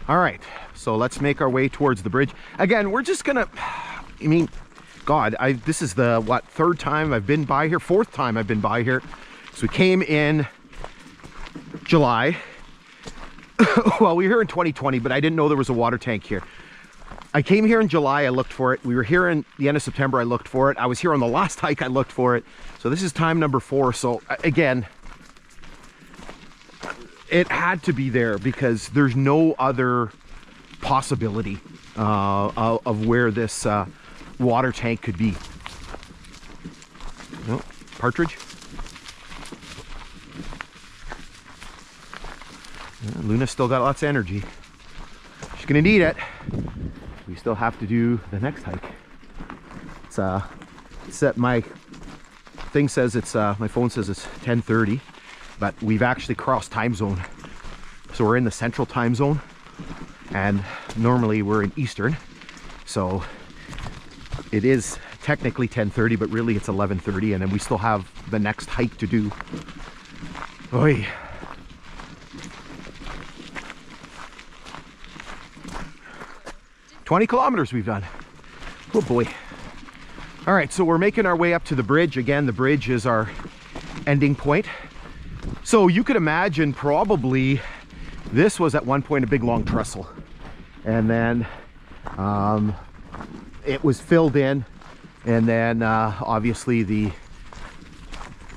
All right, so let's make our way towards the bridge. Again, we're just gonna, I mean, God, this is the, what, third time I've been by here? Fourth time I've been by here. So we came in July. Well, we were here in 2020, but I didn't know there was a water tank here. I came here in July, I looked for it. We were here in the end of September, I looked for it. I was here on the last hike, I looked for it. So this is time number 4. So again, it had to be there because there's no other possibility of where this water tank could be. Oh, partridge. Yeah, Luna's still got lots of energy. She's gonna need it. We still have to do the next hike. It's set, my thing says it's my phone says it's 10:30, but we've actually crossed time zone. So we're in the central time zone, and normally we're in Eastern. So it is technically 10:30, but really it's 11:30, and then we still have the next hike to do. Oy. 20 kilometers we've done. Oh boy. All right, so we're making our way up to the bridge. Again, the bridge is our ending point. So you could imagine probably this was at one point a big long trestle. And then it was filled in. And then obviously the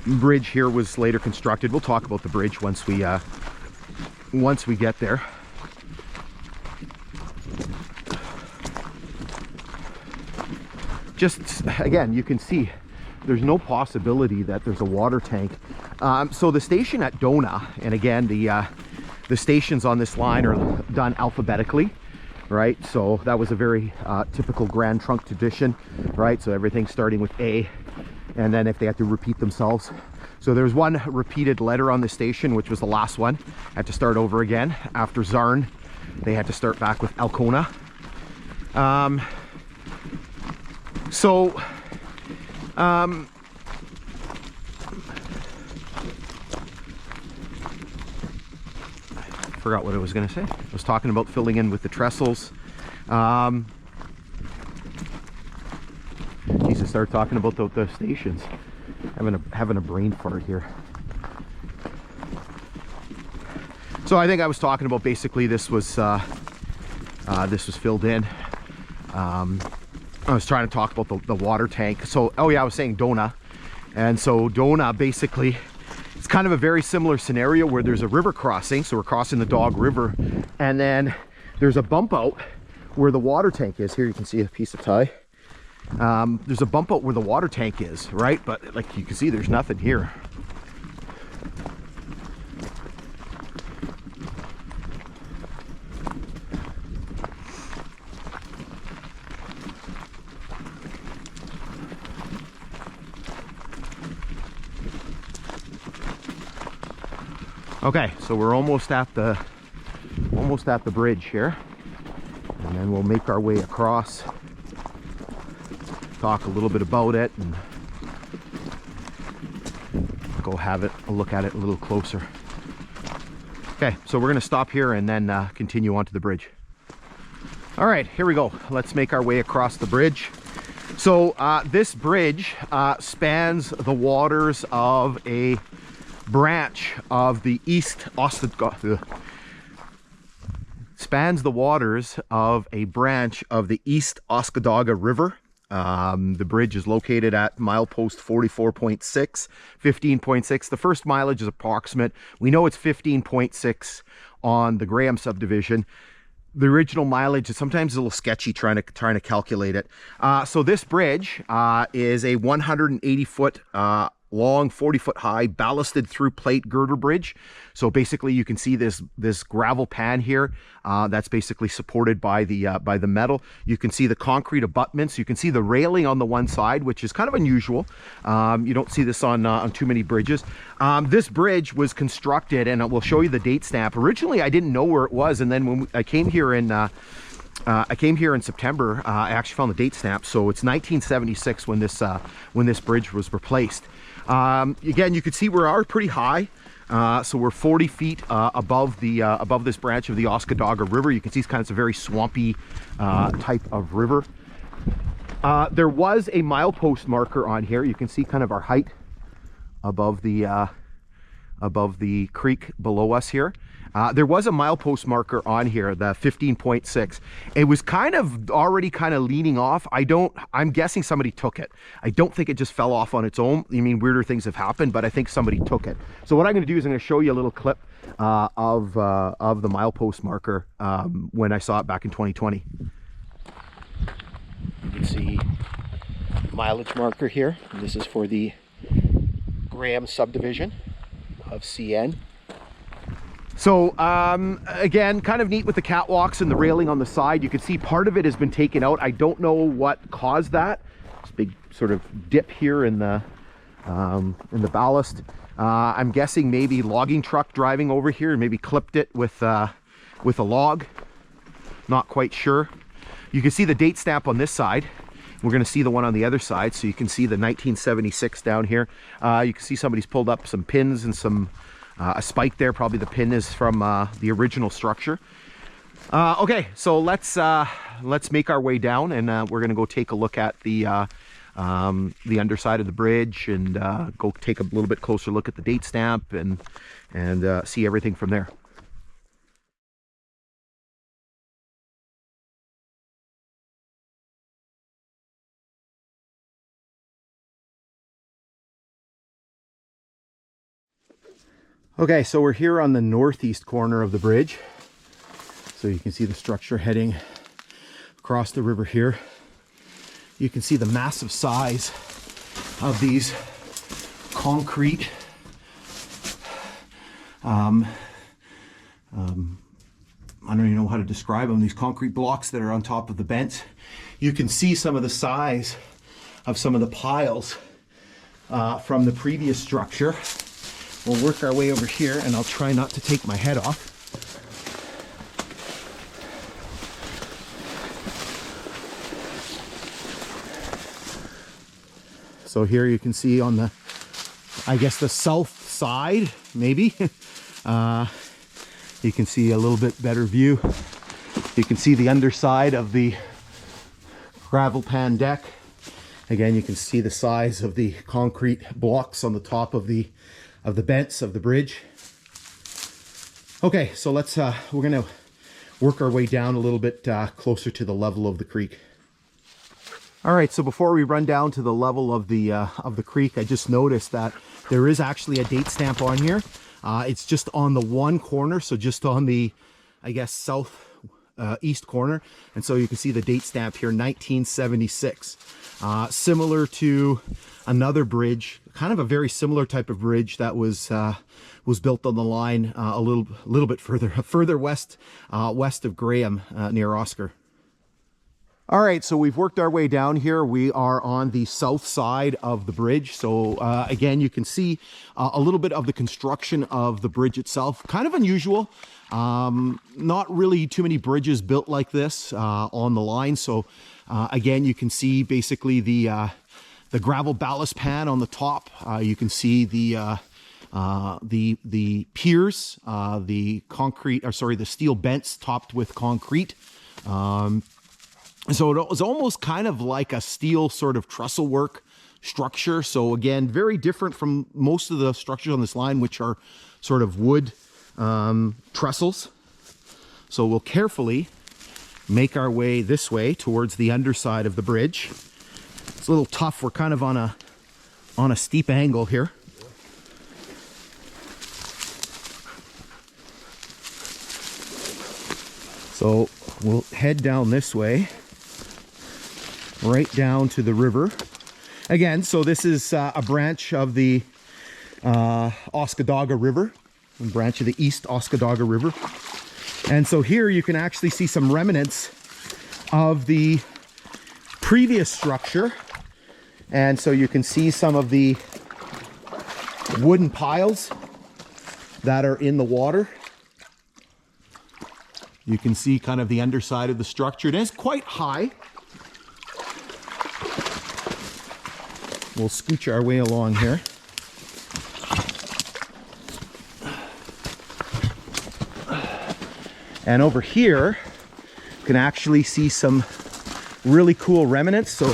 bridge here was later constructed. We'll talk about the bridge once we get there. Just again, you can see there's no possibility that there's a water tank. So the station at Donagh, and again the stations on this line are done alphabetically, right? So that was a very typical Grand Trunk tradition, right? So everything's starting with A, and then if they had to repeat themselves. So there's one repeated letter on the station, which was the last one. Had to start over again. After Zarn, they had to start back with Alcona. Forgot what I was going to say. I was talking about filling in with the trestles. Jesus, start talking about the stations. Having a brain fart here. So I think I was talking about basically this was filled in. I was trying to talk about the water tank. So, oh yeah, I was saying Donagh. And so Donagh basically, it's kind of a very similar scenario where there's a river crossing. So we're crossing the Dog River. And then there's a bump out where the water tank is. Here you can see a piece of tie. There's a bump out where the water tank is, right? But like you can see, there's nothing here. Okay, so we're almost at the bridge here, and then we'll make our way across, talk a little bit about it, and go have a look at it a little closer. Okay, so we're gonna stop here and then continue on to the bridge. All right, here we go. Let's make our way across the bridge. So this bridge spans the waters of a branch of the East Oskondaga River. The bridge is located at milepost 44.6, 15.6. The first mileage is approximate. We know it's 15.6 on the Graham subdivision. The original mileage is sometimes a little sketchy trying to calculate it. So this bridge is a 180-foot long, 40-foot high, ballasted through plate girder bridge. So basically you can see this gravel pan here that's basically supported by the metal. You can see the concrete abutments. You can see the railing on the one side, which is kind of unusual. You don't see this on too many bridges. This bridge was constructed, and we'll show you the date stamp. Originally I didn't know where it was, and then when I came here in September, I actually found the date stamp. So it's 1976 when this bridge was replaced. Again, you can see we are pretty high. So we're 40 feet above this branch of the Oskondaga River. You can see it's kind of a very swampy type of river. There was a milepost marker on here. You can see kind of our height above the creek below us here. There was a milepost marker on here, the 15.6. It was kind of already kind of leaning off. I'm guessing somebody took it. I don't think it just fell off on its own. I mean, weirder things have happened, but I think somebody took it. So what I'm going to do is I'm going to show you a little clip of the milepost marker when I saw it back in 2020. You can see mileage marker here. This is for the Graham subdivision of CN. So again, kind of neat with the catwalks and the railing on the side. You can see part of it has been taken out. I don't know what caused that. This big sort of dip here in the ballast. I'm guessing maybe logging truck driving over here maybe clipped it with a log. Not quite sure. You can see the date stamp on this side. We're going to see the one on the other side, so you can see the 1976 down here. You can see somebody's pulled up some pins and some a spike there. Probably the pin is from the original structure. Okay, so let's make our way down, and we're going to go take a look at the underside of the bridge, and go take a little bit closer look at the date stamp, and see everything from there. Okay, so we're here on the northeast corner of the bridge. So you can see the structure heading across the river here. You can see the massive size of these concrete I don't even know how to describe them, these concrete blocks that are on top of the bent. You can see some of the size of some of the piles from the previous structure. We'll work our way over here, and I'll try not to take my head off. So here you can see on the, I guess the south side, maybe, you can see a little bit better view. You can see the underside of the gravel pan deck. Again, you can see the size of the concrete blocks on the top of the bents of the bridge. Okay, so let's we're gonna work our way down a little bit closer to the level of the creek. All right, so before we run down to the level of the creek, I just noticed that there is actually a date stamp on here. It's just on the one corner, so just on the, I guess, south east corner, and so you can see the date stamp here, 1976. Similar to another bridge, kind of a very similar type of bridge that was built on the line a little bit further west of Graham, near Oscar. All right, so we've worked our way down here. We are on the south side of the bridge. So again, you can see a little bit of the construction of the bridge itself. Kind of unusual. Not really too many bridges built like this on the line. So again, you can see basically the gravel ballast pan on the top. You can see the piers, the concrete, or sorry, the steel bents topped with concrete. So it was almost kind of like a steel sort of trestle work structure. So again, very different from most of the structures on this line, which are sort of wood trestles. So we'll carefully make our way this way towards the underside of the bridge. It's a little tough. We're kind of on a steep angle here. So we'll head down this way, right down to the river. Again, so this is a branch of the Oskondaga River, a branch of the East Oskondaga River. And so here you can actually see some remnants of the previous structure. And so you can see some of the wooden piles that are in the water. You can see kind of the underside of the structure. It is quite high. We'll scooch our way along here. And over here, you can actually see some really cool remnants. So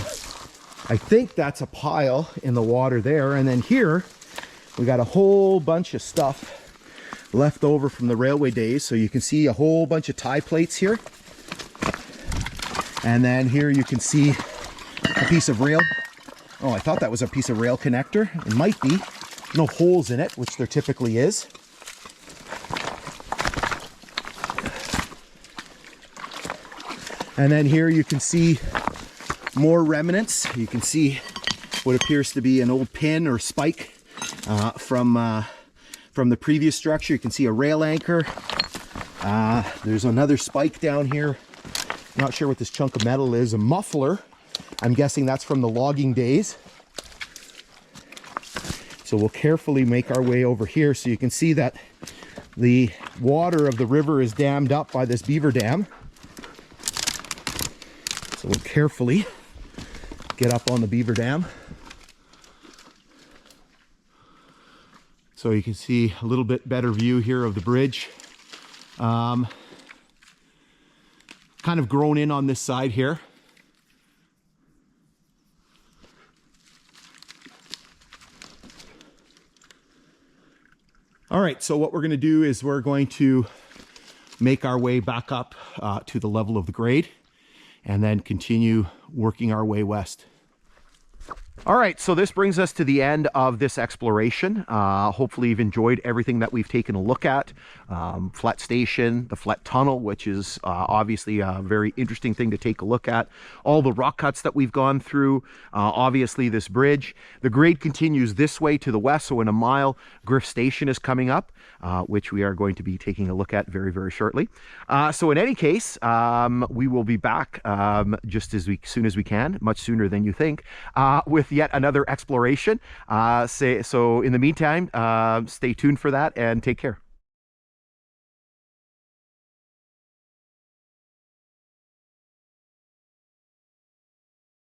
I think that's a pile in the water there. And then here, we got a whole bunch of stuff left over from the railway days. So you can see a whole bunch of tie plates here. And then here you can see a piece of rail. Oh, I thought that was a piece of rail connector. It might be. No holes in it, which there typically is. And then here you can see more remnants. You can see what appears to be an old pin or spike from the previous structure. You can see a rail anchor. There's another spike down here. Not sure what this chunk of metal is. A muffler. I'm guessing that's from the logging days. So we'll carefully make our way over here so you can see that the water of the river is dammed up by this beaver dam. So we'll carefully get up on the beaver dam. So you can see a little bit better view here of the bridge. Kind of grown in on this side here. All right, so what we're going to do is we're going to make our way back up to the level of the grade and then continue working our way west. All right, so this brings us to the end of this exploration. Hopefully you've enjoyed everything that we've taken a look at. Flat Station, the Flat Tunnel, which is obviously a very interesting thing to take a look at. All the rock cuts that we've gone through, obviously this bridge. The grade continues this way to the west, so in a mile, Griff Station is coming up, which we are going to be taking a look at very, very shortly. So in any case, we will be back just as soon as we can, much sooner than you think, with yet another exploration. So in the meantime, stay tuned for that and take care.